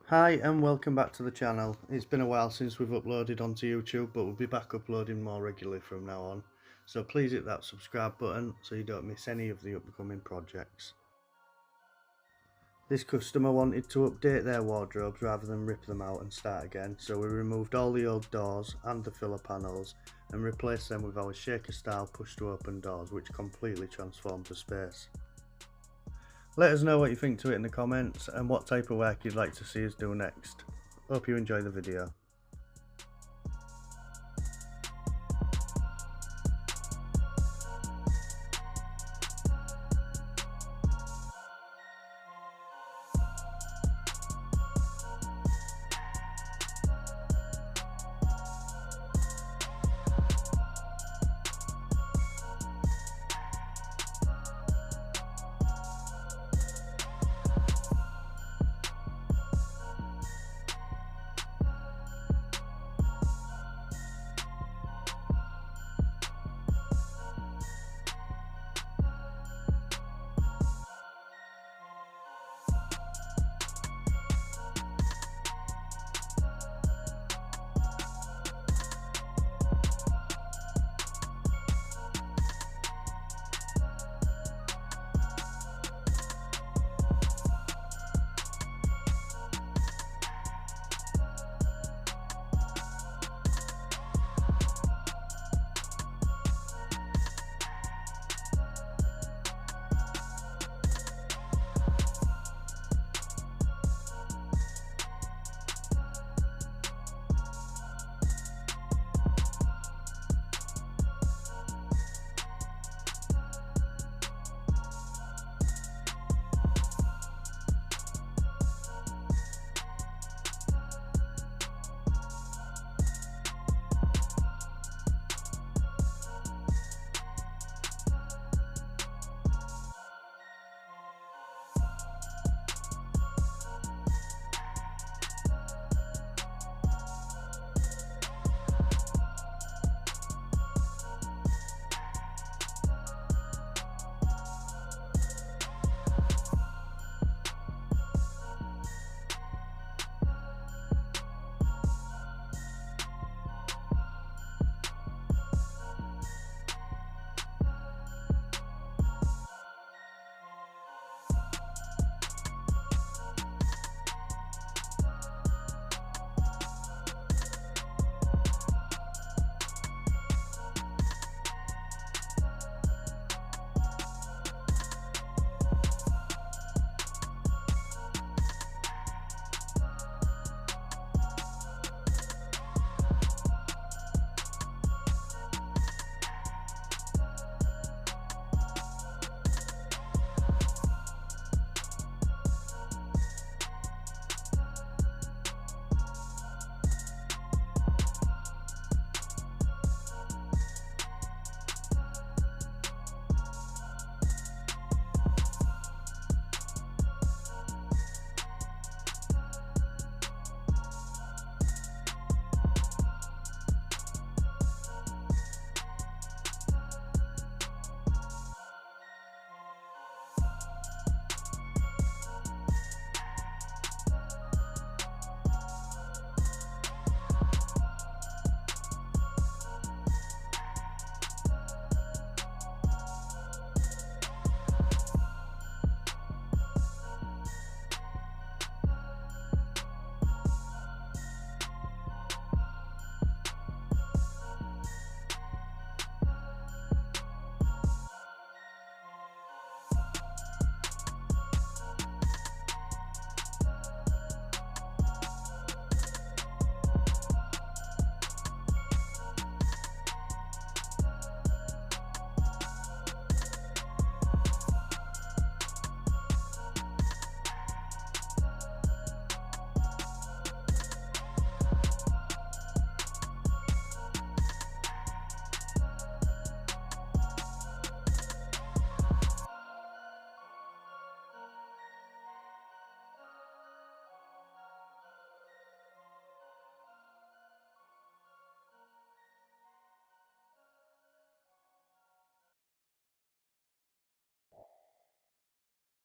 Hi and welcome back to the channel. It's been a while since we've uploaded onto YouTube, but we'll be back uploading more regularly from now on. So please hit that subscribe button so you don't miss any of the upcoming projects. This customer wanted to update their wardrobes rather than rip them out and start again, so we removed all the old doors and the filler panels and replaced them with our shaker style push to open doors, which completely transformed the space. Let us know what you think to it in the comments and what type of work you'd like to see us do next. Hope you enjoy the video.